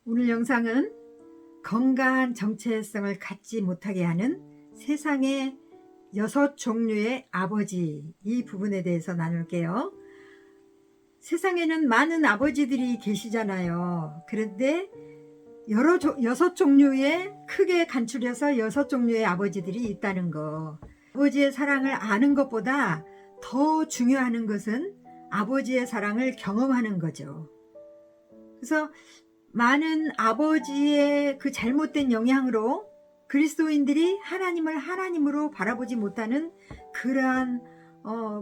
오늘 영상은 건강한 정체성을 갖지 못하게 하는 세상의 6종류의 아버지, 이 부분에 대해서 나눌게요. 세상에는 많은 아버지들이 계시잖아요. 그런데 6종류의, 크게 간추려서 6종류의 아버지들이 있다는 거. 아버지의 사랑을 아는 것보다 더 중요한 것은 아버지의 사랑을 경험하는 거죠. 그래서 많은 아버지의 그 잘못된 영향으로 그리스도인들이 하나님을 하나님으로 바라보지 못하는 그러한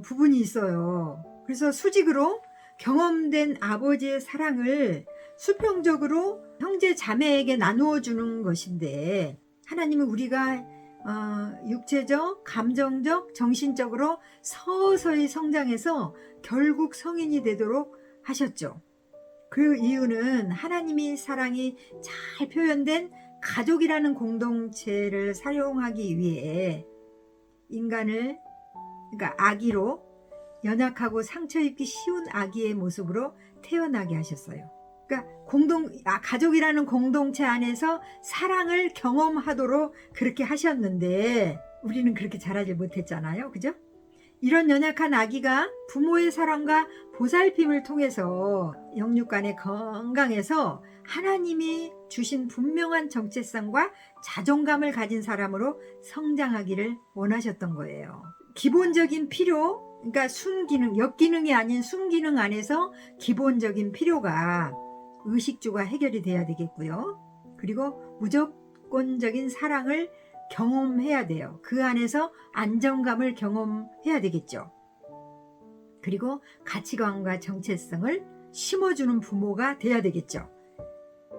부분이 있어요. 그래서 수직으로 경험된 아버지의 사랑을 수평적으로 형제 자매에게 나누어 주는 것인데, 하나님은 우리가 육체적, 감정적, 정신적으로 서서히 성장해서 결국 성인이 되도록 하셨죠. 그 이유는 하나님이 사랑이 잘 표현된 가족이라는 공동체를 사용하기 위해 인간을, 그러니까 아기로, 연약하고 상처 입기 쉬운 아기의 모습으로 태어나게 하셨어요. 그러니까 가족이라는 공동체 안에서 사랑을 경험하도록 그렇게 하셨는데, 우리는 그렇게 잘하지 못했잖아요. 그죠? 이런 연약한 아기가 부모의 사랑과 보살핌을 통해서 영육간에 건강해서 하나님이 주신 분명한 정체성과 자존감을 가진 사람으로 성장하기를 원하셨던 거예요. 기본적인 필요, 그러니까 순기능, 역기능이 아닌 순기능 안에서 기본적인 필요가 의식주가 해결이 돼야 되겠고요. 그리고 무조건적인 사랑을 경험해야 돼요. 그 안에서 안정감을 경험해야 되겠죠. 그리고 가치관과 정체성을 심어주는 부모가 돼야 되겠죠.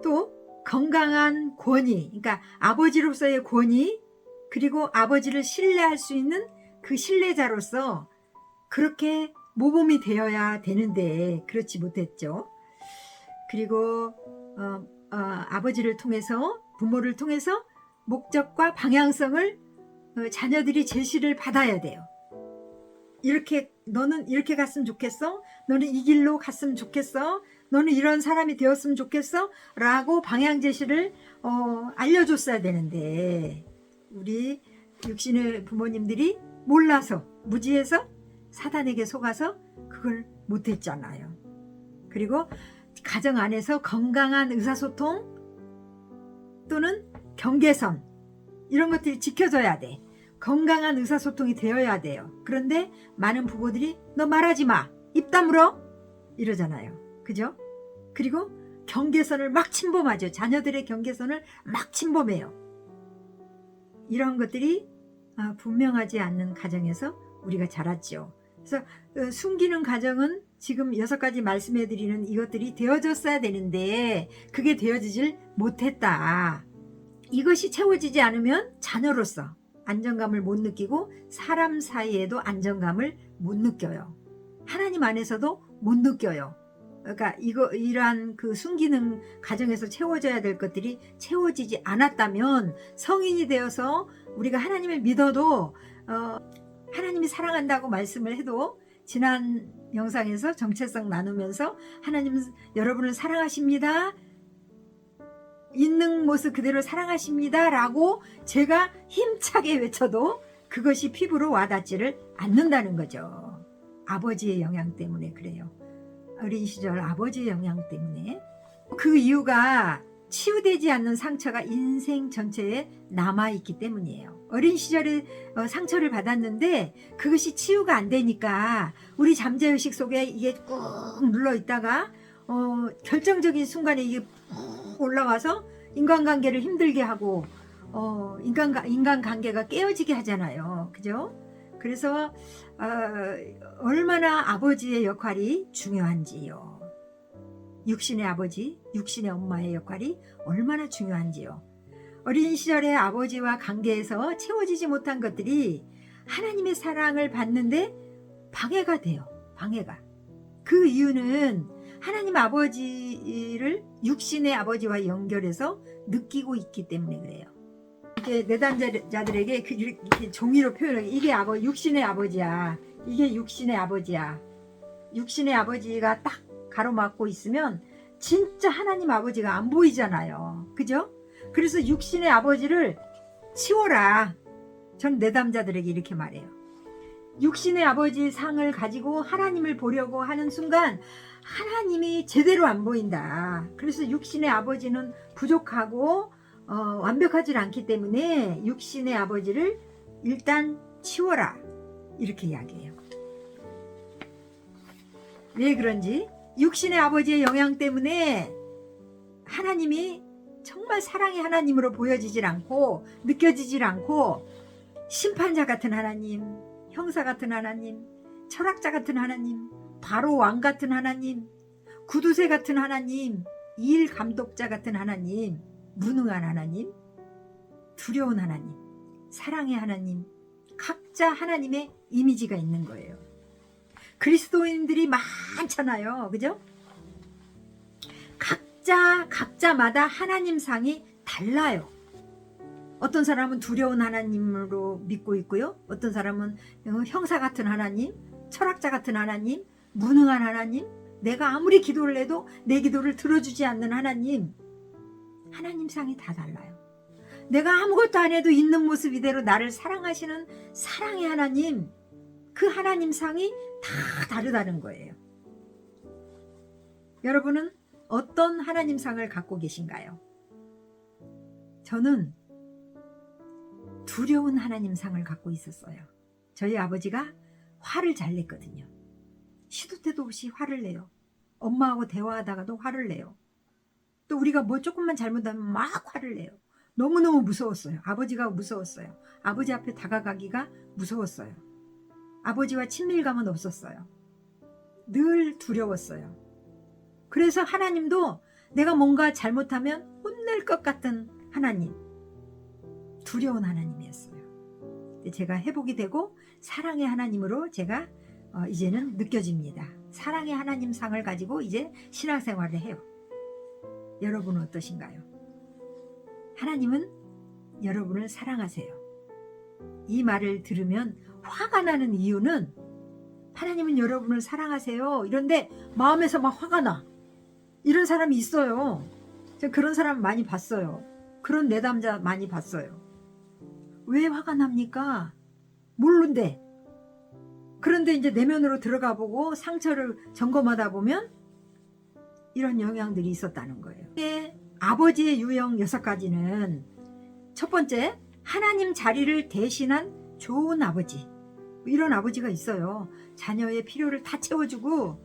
또 건강한 권위, 그러니까 아버지로서의 권위, 그리고 아버지를 신뢰할 수 있는 그 신뢰자로서 그렇게 모범이 되어야 되는데 그렇지 못했죠. 그리고 아버지를 통해서, 부모를 통해서 목적과 방향성을 자녀들이 제시를 받아야 돼요. 너는 이렇게 갔으면 좋겠어? 너는 이 길로 갔으면 좋겠어? 너는 이런 사람이 되었으면 좋겠어? 라고 방향 제시를 알려줬어야 되는데, 우리 육신의 부모님들이 몰라서, 무지해서 사단에게 속아서 그걸 못했잖아요. 그리고 가정 안에서 건강한 의사소통 또는 경계선, 이런 것들이 지켜져야 돼. 건강한 의사소통이 되어야 돼요. 그런데 많은 부모들이 너 말하지 마, 입 다물어, 이러잖아요. 그죠? 그리고 경계선을 막 침범하죠. 자녀들의 경계선을 막 침범해요. 이런 것들이 분명하지 않는 가정에서 우리가 자랐죠. 그래서 숨기는 가정은 지금 6가지 말씀해드리는 이것들이 되어졌어야 되는데 그게 되어지질 못했다. 이것이 채워지지 않으면 자녀로서 안정감을 못 느끼고 사람 사이에도 안정감을 못 느껴요. 하나님 안에서도 못 느껴요. 그러니까 이러한 그 순기능 가정에서 채워져야 될 것들이 채워지지 않았다면 성인이 되어서 우리가 하나님을 믿어도 하나님이 사랑한다고 말씀을 해도, 지난 영상에서 정체성 나누면서 하나님은 여러분을 사랑하십니다, 있는 모습 그대로 사랑하십니다 라고 제가 힘차게 외쳐도 그것이 피부로 와닿지를 않는다는 거죠. 아버지의 영향 때문에 그래요. 어린 시절 아버지의 영향 때문에. 그 이유가 치유되지 않는 상처가 인생 전체에 남아있기 때문이에요. 어린 시절에 상처를 받았는데 그것이 치유가 안 되니까 우리 잠재의식 속에 이게 꾹 눌러있다가 결정적인 순간에 이게 올라와서 인간관계를 힘들게 하고 인간관계가 깨어지게 하잖아요. 그죠? 그래서 얼마나 아버지의 역할이 중요한지요. 육신의 아버지, 육신의 엄마의 역할이 얼마나 중요한지요. 어린 시절의 아버지와 관계에서 채워지지 못한 것들이 하나님의 사랑을 받는데 방해가 돼요. 방해가. 그 이유는 하나님 아버지를 육신의 아버지와 연결해서 느끼고 있기 때문에 그래요. 이렇게 내담자들에게 이렇게 종이로 표현하기, 이게 육신의 아버지야, 이게 육신의 아버지야. 육신의 아버지가 딱 가로막고 있으면 진짜 하나님 아버지가 안 보이잖아요. 그죠? 그래서 육신의 아버지를 치워라. 전 내담자들에게 이렇게 말해요. 육신의 아버지 상을 가지고 하나님을 보려고 하는 순간 하나님이 제대로 안 보인다. 그래서 육신의 아버지는 부족하고 완벽하지 않기 때문에 육신의 아버지를 일단 치워라. 이렇게 이야기해요. 왜 그런지 육신의 아버지의 영향 때문에 하나님이 정말 사랑의 하나님으로 보여지질 않고 느껴지질 않고 심판자 같은 하나님, 형사 같은 하나님, 철학자 같은 하나님, 바로 왕 같은 하나님, 구두쇠 같은 하나님, 일 감독자 같은 하나님, 무능한 하나님, 두려운 하나님, 사랑의 하나님, 각자 하나님의 이미지가 있는 거예요. 그리스도인들이 많잖아요. 그죠? 각자마다 하나님 상이 달라요. 어떤 사람은 두려운 하나님으로 믿고 있고요. 어떤 사람은 형사 같은 하나님, 철학자 같은 하나님, 무능한 하나님, 내가 아무리 기도를 해도 내 기도를 들어주지 않는 하나님, 하나님 상이 다 달라요. 내가 아무것도 안 해도 있는 모습 이대로 나를 사랑하시는 사랑의 하나님, 그 하나님 상이 다 다르다는 거예요. 여러분은 어떤 하나님 상을 갖고 계신가요? 저는 두려운 하나님 상을 갖고 있었어요. 저희 아버지가 화를 잘 냈거든요. 시도 때도 없이 화를 내요. 엄마하고 대화하다가도 화를 내요. 또 우리가 뭐 조금만 잘못하면 막 화를 내요. 너무너무 무서웠어요. 아버지가 무서웠어요. 아버지 앞에 다가가기가 무서웠어요. 아버지와 친밀감은 없었어요. 늘 두려웠어요. 그래서 하나님도 내가 뭔가 잘못하면 혼낼 것 같은 하나님, 두려운 하나님이었어요. 제가 회복이 되고 사랑의 하나님으로 제가 이제는 느껴집니다. 사랑의 하나님 상을 가지고 이제 신앙생활을 해요. 여러분은 어떠신가요? 하나님은 여러분을 사랑하세요. 이 말을 들으면 화가 나는 이유는 하나님은 여러분을 사랑하세요. 이런데 마음에서 막 화가 나. 이런 사람이 있어요. 제가 그런 사람 많이 봤어요. 그런 내담자 많이 봤어요. 왜 화가 납니까? 모르는데. 그런데 이제 내면으로 들어가 보고 상처를 점검하다 보면 이런 영향들이 있었다는 거예요. 아버지의 유형 6가지는 첫 번째, 하나님 자리를 대신한 좋은 아버지. 이런 아버지가 있어요. 자녀의 필요를 다 채워주고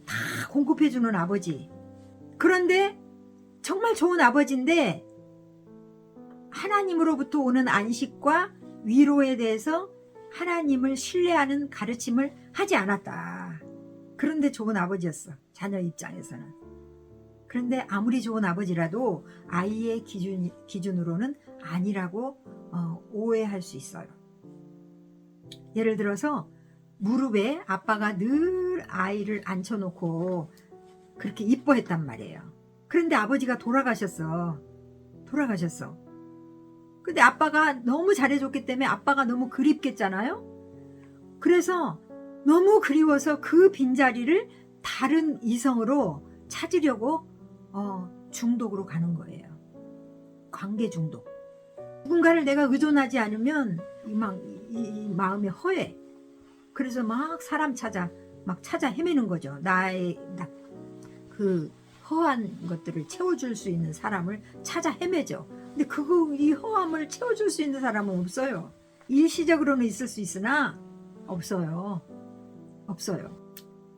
다 공급해주는 아버지. 그런데 정말 좋은 아버지인데 하나님으로부터 오는 안식과 위로에 대해서 하나님을 신뢰하는 가르침을 하지 않았다. 그런데 좋은 아버지였어. 자녀 입장에서는. 그런데 아무리 좋은 아버지라도 아이의 기준으로는 아니라고 오해할 수 있어요. 예를 들어서 무릎에 아빠가 늘 아이를 앉혀놓고 그렇게 이뻐했단 말이에요. 그런데 아버지가 돌아가셨어. 근데 아빠가 너무 잘해줬기 때문에 아빠가 너무 그립겠잖아요. 그래서 너무 그리워서 그 빈자리를 다른 이성으로 찾으려고 중독으로 가는 거예요. 관계 중독. 누군가를 내가 의존하지 않으면 이 마음이 허해. 그래서 막 사람 찾아 헤매는 거죠. 나의 그 허한 것들을 채워줄 수 있는 사람을 찾아 헤매죠. 근데 이 허함을 채워줄 수 있는 사람은 없어요. 일시적으로는 있을 수 있으나 없어요.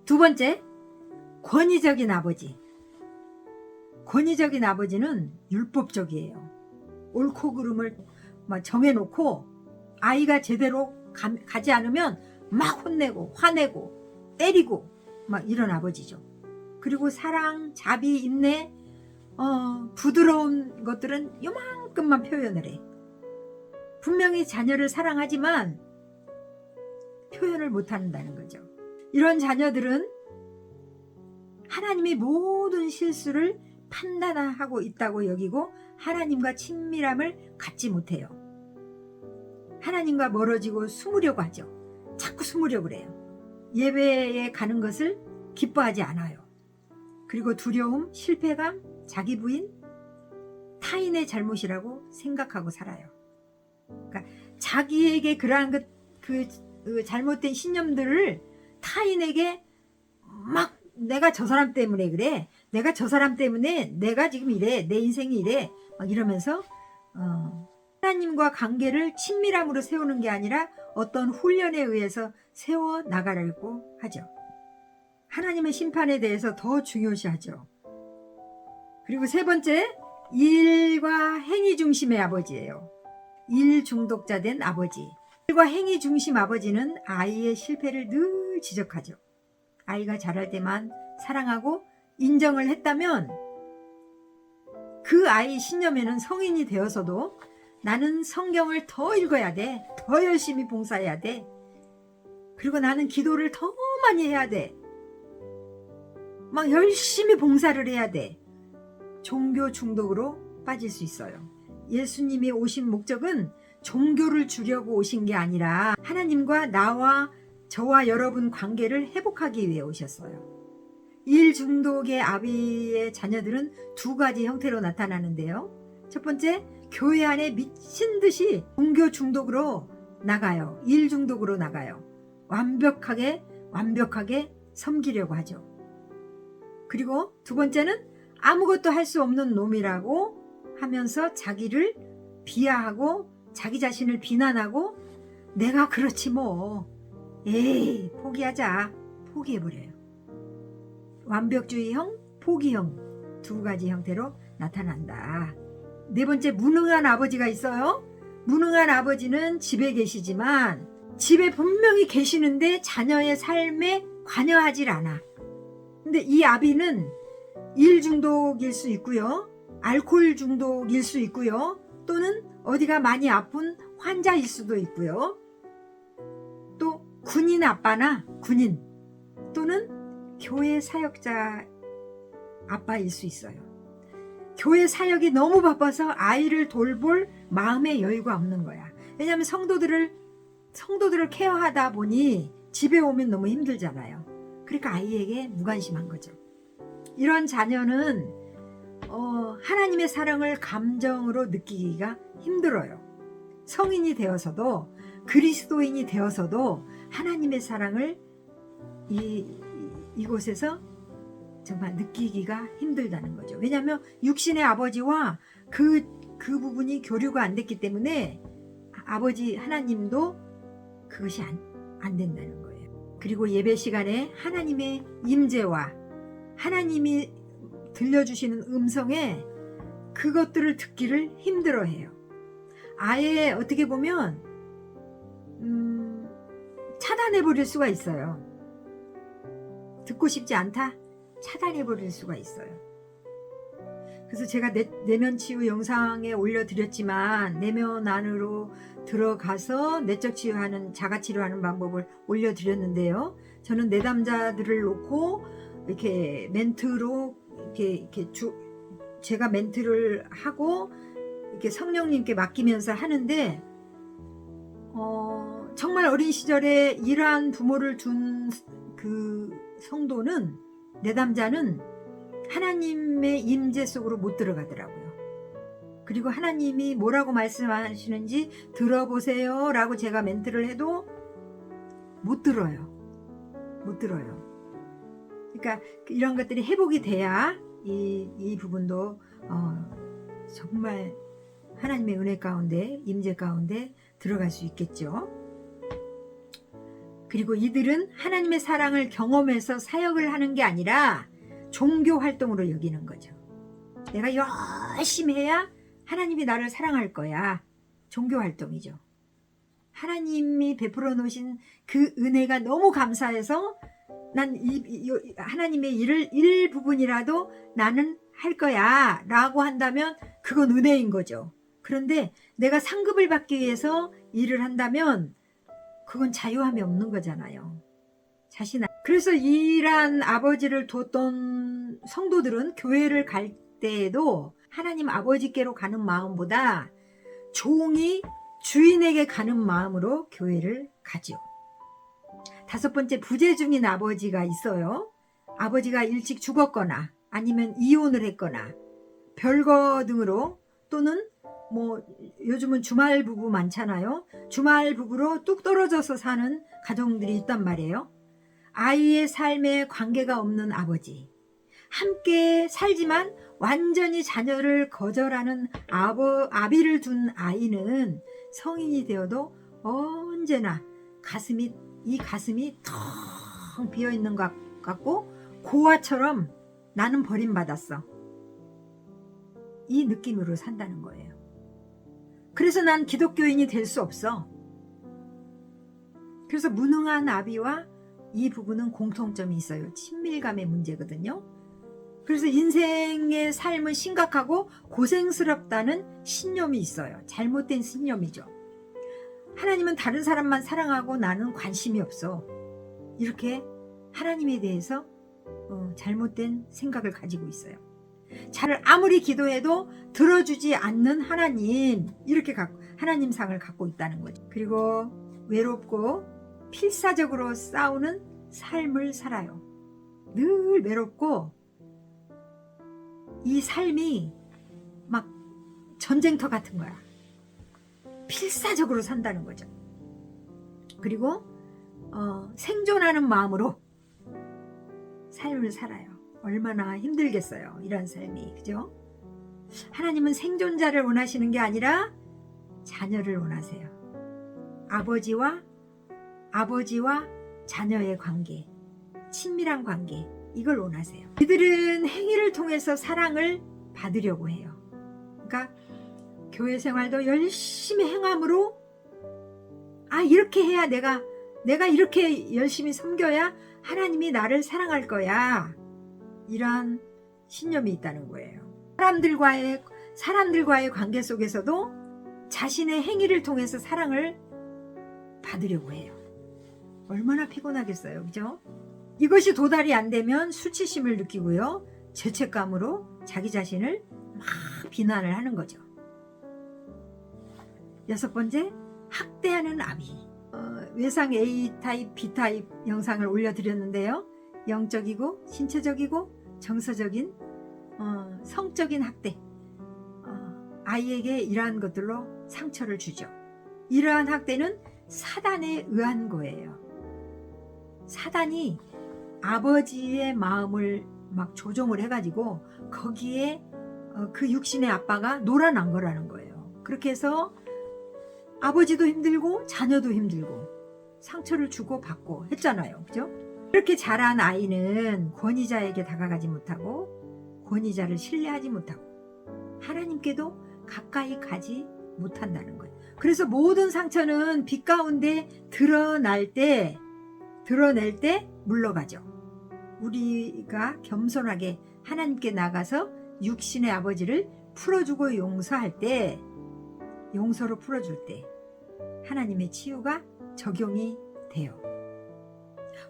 두 번째, 권위적인 아버지. 권위적인 아버지는 율법적이에요. 옳고 그름을 정해놓고 아이가 제대로 가지 않으면 막 혼내고 화내고 때리고 이런 아버지죠. 그리고 사랑, 자비, 인내, 부드러운 것들은 요만큼만 표현을 해. 분명히 자녀를 사랑하지만 표현을 못한다는 거죠. 이런 자녀들은 하나님이 모든 실수를 판단하고 있다고 여기고 하나님과 친밀함을 갖지 못해요. 하나님과 멀어지고 숨으려고 하죠. 자꾸 숨으려고 그래요. 예배에 가는 것을 기뻐하지 않아요. 그리고 두려움, 실패감, 자기 부인, 타인의 잘못이라고 생각하고 살아요. 그러니까 자기에게 그러한 그 잘못된 신념들을 타인에게 막 내가 저 사람 때문에 그래, 내가 저 사람 때문에 내가 지금 이래, 내 인생이 이래 막 이러면서 하나님과 관계를 친밀함으로 세우는 게 아니라 어떤 훈련에 의해서 세워 나가려고 하죠. 하나님의 심판에 대해서 더 중요시하죠. 그리고 세 번째, 일과 행위 중심의 아버지예요. 일 중독자 된 아버지. 일과 행위 중심 아버지는 아이의 실패를 늘 지적하죠. 아이가 잘할 때만 사랑하고 인정을 했다면 그 아이 신념에는 성인이 되어서도 나는 성경을 더 읽어야 돼. 더 열심히 봉사해야 돼. 그리고 나는 기도를 더 많이 해야 돼. 막 열심히 봉사를 해야 돼. 종교 중독으로 빠질 수 있어요. 예수님이 오신 목적은 종교를 주려고 오신 게 아니라 하나님과 저와 여러분 관계를 회복하기 위해 오셨어요. 일 중독의 아비의 자녀들은 두 가지 형태로 나타나는데요. 첫 번째, 교회 안에 미친 듯이 종교 중독으로 나가요. 일 중독으로 나가요. 완벽하게 섬기려고 하죠. 그리고 두 번째는 아무것도 할 수 없는 놈이라고 하면서 자기를 비하하고 자기 자신을 비난하고 내가 그렇지 뭐, 에이 포기하자, 포기해버려요. 완벽주의형, 포기형 두 가지 형태로 나타난다. 네 번째, 무능한 아버지가 있어요. 무능한 아버지는 집에 계시지만 집에 분명히 계시는데 자녀의 삶에 관여하질 않아. 근데 이 아비는 일 중독일 수 있고요. 알코올 중독일 수 있고요. 또는 어디가 많이 아픈 환자일 수도 있고요. 또 군인 아빠나 군인 또는 교회 사역자 아빠일 수 있어요. 교회 사역이 너무 바빠서 아이를 돌볼 마음의 여유가 없는 거야. 왜냐하면 성도들을 케어하다 보니 집에 오면 너무 힘들잖아요. 그러니까 아이에게 무관심한 거죠. 이런 자녀는 하나님의 사랑을 감정으로 느끼기가 힘들어요. 성인이 되어서도 그리스도인이 되어서도 하나님의 사랑을 이곳에서 정말 느끼기가 힘들다는 거죠. 왜냐하면 육신의 아버지와 그 부분이 교류가 안 됐기 때문에 아버지 하나님도 그것이 안 된다는 거예요. 그리고 예배 시간에 하나님의 임재와 하나님이 들려주시는 음성에 그것들을 듣기를 힘들어해요. 아예 어떻게 보면 차단해버릴 수가 있어요. 듣고 싶지 않다? 차단해버릴 수가 있어요. 그래서 제가 내면 치유 영상에 올려드렸지만 내면 안으로 들어가서 내적 치유하는 자가 치료하는 방법을 올려드렸는데요. 저는 내담자들을 놓고 이렇게 멘트로 제가 멘트를 하고 이렇게 성령님께 맡기면서 하는데 정말 어린 시절에 이러한 부모를 둔 그 성도는 내담자는 하나님의 임재 속으로 못 들어가더라고요. 그리고 하나님이 뭐라고 말씀하시는지 들어보세요 라고 제가 멘트를 해도 못 들어요. 그러니까 이런 것들이 회복이 돼야 이 부분도 정말 하나님의 은혜 가운데, 임재 가운데 들어갈 수 있겠죠. 그리고 이들은 하나님의 사랑을 경험해서 사역을 하는 게 아니라 종교 활동으로 여기는 거죠. 내가 열심히 해야 하나님이 나를 사랑할 거야. 종교 활동이죠. 하나님이 베풀어 놓으신 그 은혜가 너무 감사해서 난 하나님의 일을 일부분이라도 나는 할 거야 라고 한다면 그건 은혜인 거죠. 그런데 내가 상급을 받기 위해서 일을 한다면 그건 자유함이 없는 거잖아요. 그래서 이란 아버지를 뒀던 성도들은 교회를 갈 때에도 하나님 아버지께로 가는 마음보다 종이 주인에게 가는 마음으로 교회를 가죠. 다섯 번째, 부재 중인 아버지가 있어요. 아버지가 일찍 죽었거나 아니면 이혼을 했거나 별거 등으로, 또는 뭐 요즘은 주말 부부 많잖아요. 주말 부부로 뚝 떨어져서 사는 가정들이 있단 말이에요. 아이의 삶에 관계가 없는 아버지, 함께 살지만 완전히 자녀를 거절하는 아비를 둔 아이는 성인이 되어도 언제나 이 가슴이 텅 비어있는 것 같고 고아처럼 나는 버림받았어, 이 느낌으로 산다는 거예요. 그래서 난 기독교인이 될 수 없어. 그래서 무능한 아비와 이 부부는 공통점이 있어요. 친밀감의 문제거든요. 그래서 인생의 삶은 심각하고 고생스럽다는 신념이 있어요. 잘못된 신념이죠. 하나님은 다른 사람만 사랑하고 나는 관심이 없어, 이렇게 하나님에 대해서 잘못된 생각을 가지고 있어요. 자를 아무리 기도해도 들어주지 않는 하나님, 이렇게 하나님상을 갖고 있다는 거죠. 그리고 외롭고 필사적으로 싸우는 삶을 살아요. 늘 외롭고 이 삶이 막 전쟁터 같은 거야. 필사적으로 산다는 거죠. 그리고 생존하는 마음으로 삶을 살아요. 얼마나 힘들겠어요, 이런 삶이. 그죠? 하나님은 생존자를 원하시는 게 아니라 자녀를 원하세요. 아버지와 자녀의 관계, 친밀한 관계, 이걸 원하세요. 이들은 행위를 통해서 사랑을 받으려고 해요. 그러니까 교회 생활도 열심히 행함으로, 이렇게 해야 내가 이렇게 열심히 섬겨야 하나님이 나를 사랑할 거야, 이런 신념이 있다는 거예요. 사람들과의 관계 속에서도 자신의 행위를 통해서 사랑을 받으려고 해요. 얼마나 피곤하겠어요, 그죠? 이것이 도달이 안 되면 수치심을 느끼고요, 죄책감으로 자기 자신을 막 비난을 하는 거죠. 6번째, 학대하는 아비. 외상 A타입, B타입 영상을 올려드렸는데요. 영적이고 신체적이고 정서적인 성적인 학대, 아이에게 이러한 것들로 상처를 주죠. 이러한 학대는 사단에 의한 거예요. 사단이 아버지의 마음을 막 조종을 해가지고 거기에 그 육신의 아빠가 놀아난 거라는 거예요. 그렇게 해서 아버지도 힘들고 자녀도 힘들고 상처를 주고 받고 했잖아요, 그죠? 이렇게 자란 아이는 권위자에게 다가가지 못하고 권위자를 신뢰하지 못하고 하나님께도 가까이 가지 못한다는 거예요. 그래서 모든 상처는 빛 가운데 드러낼 때 물러가죠. 우리가 겸손하게 하나님께 나가서 육신의 아버지를 풀어주고 용서할 때, 용서로 풀어줄 때 하나님의 치유가 적용이 돼요.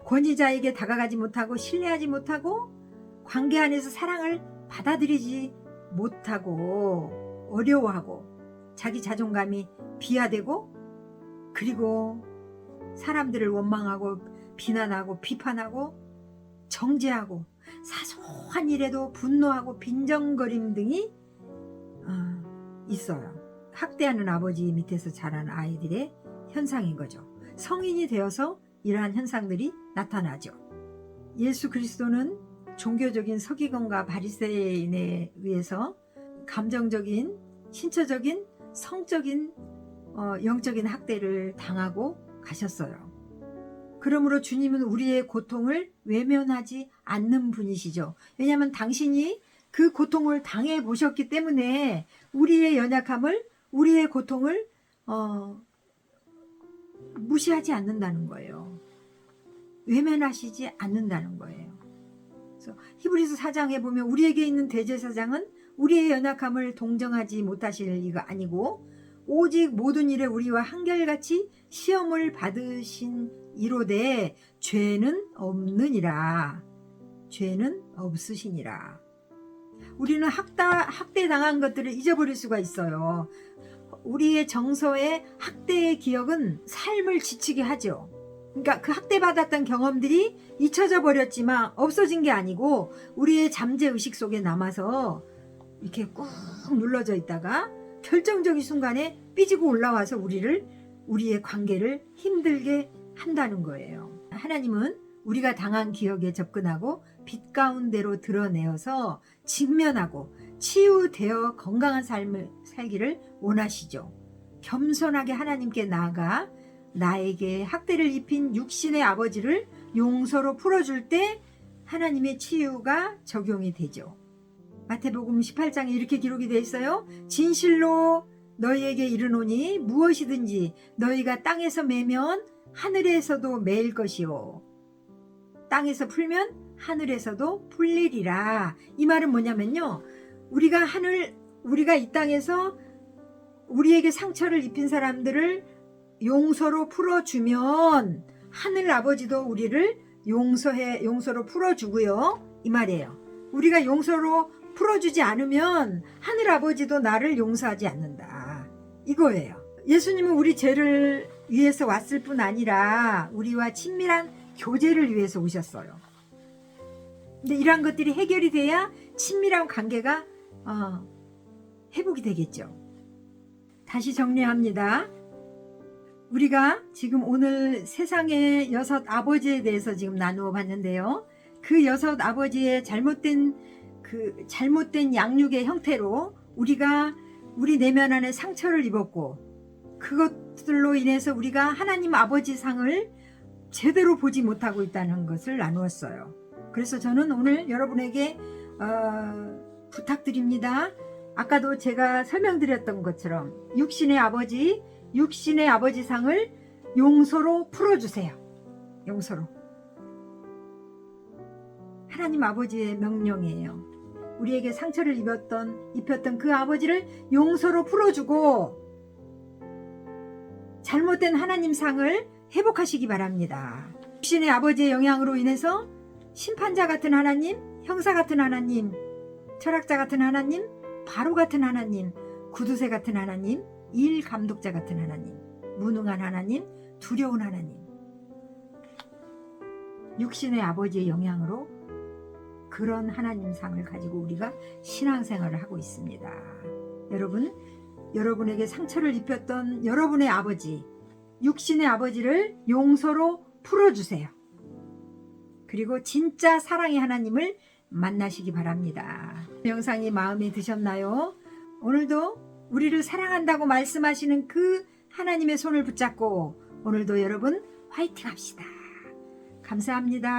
권위자에게 다가가지 못하고 신뢰하지 못하고 관계 안에서 사랑을 받아들이지 못하고 어려워하고 자기 자존감이 비하되고, 그리고 사람들을 원망하고 비난하고 비판하고 정죄하고 사소한 일에도 분노하고 빈정거림 등이 있어요. 학대하는 아버지 밑에서 자란 아이들의 현상인 거죠. 성인이 되어서 이러한 현상들이 나타나죠. 예수 그리스도는 종교적인 서기관과 바리새인에 의해서 감정적인, 신체적인, 성적인, 영적인 학대를 당하고 가셨어요. 그러므로 주님은 우리의 고통을 외면하지 않는 분이시죠. 왜냐하면 당신이 그 고통을 당해 보셨기 때문에 우리의 연약함을, 우리의 고통을 무시하지 않는다는 거예요. 외면하시지 않는다는 거예요. 그래서 히브리서 4장에 보면 우리에게 있는 대제사장은 우리의 연약함을 동정하지 못하실 이가 아니고 오직 모든 일에 우리와 한결같이 시험을 받으신 이로되 죄는 없느니라. 죄는 없으시니라. 우리는 학대당한 것들을 잊어버릴 수가 있어요. 우리의 정서에 학대의 기억은 삶을 지치게 하죠. 그러니까 그 학대받았던 경험들이 잊혀져 버렸지만 없어진 게 아니고 우리의 잠재의식 속에 남아서 이렇게 꾹 눌러져 있다가 결정적인 순간에 삐지고 올라와서 우리의 관계를 힘들게 한다는 거예요. 하나님은 우리가 당한 기억에 접근하고 빛 가운데로 드러내어서 직면하고 치유되어 건강한 삶을 살기를 원하시죠. 겸손하게 하나님께 나아가 나에게 학대를 입힌 육신의 아버지를 용서로 풀어줄 때 하나님의 치유가 적용이 되죠. 마태복음 18장에 이렇게 기록이 되어 있어요. 진실로 너희에게 이르노니 무엇이든지 너희가 땅에서 매면 하늘에서도 매일 것이요 땅에서 풀면 하늘에서도 풀리리라. 이 말은 뭐냐면요, 우리가 이 땅에서 우리에게 상처를 입힌 사람들을 용서로 풀어주면 하늘 아버지도 우리를 용서로 풀어주고요, 이 말이에요. 우리가 용서로 풀어주지 않으면 하늘 아버지도 나를 용서하지 않는다, 이거예요. 예수님은 우리 죄를 위해서 왔을 뿐 아니라 우리와 친밀한 교제를 위해서 오셨어요. 근데 이러한 것들이 해결이 돼야 친밀한 관계가 회복이 되겠죠. 다시 정리합니다. 우리가 지금 오늘 세상의 6 아버지에 대해서 지금 나누어 봤는데요. 그 6 아버지의 잘못된 양육의 형태로 우리 내면 안에 상처를 입었고, 그것들로 인해서 우리가 하나님 아버지 상을 제대로 보지 못하고 있다는 것을 나누었어요. 그래서 저는 오늘 여러분에게 부탁드립니다. 아까도 제가 설명드렸던 것처럼 육신의 아버지 상을 용서로 풀어주세요. 용서로. 하나님 아버지의 명령이에요. 우리에게 상처를 입혔던 그 아버지를 용서로 풀어주고 잘못된 하나님 상을 회복하시기 바랍니다. 육신의 아버지의 영향으로 인해서 심판자 같은 하나님, 형사 같은 하나님, 철학자 같은 하나님, 바로 같은 하나님, 구두쇠 같은 하나님, 일 감독자 같은 하나님, 무능한 하나님, 두려운 하나님, 육신의 아버지의 영향으로 그런 하나님상을 가지고 우리가 신앙생활을 하고 있습니다. 여러분에게 상처를 입혔던 여러분의 아버지, 육신의 아버지를 용서로 풀어주세요. 그리고 진짜 사랑의 하나님을 만나시기 바랍니다. 영상이 마음에 드셨나요? 오늘도 우리를 사랑한다고 말씀하시는 그 하나님의 손을 붙잡고 오늘도 여러분 화이팅 합시다. 감사합니다.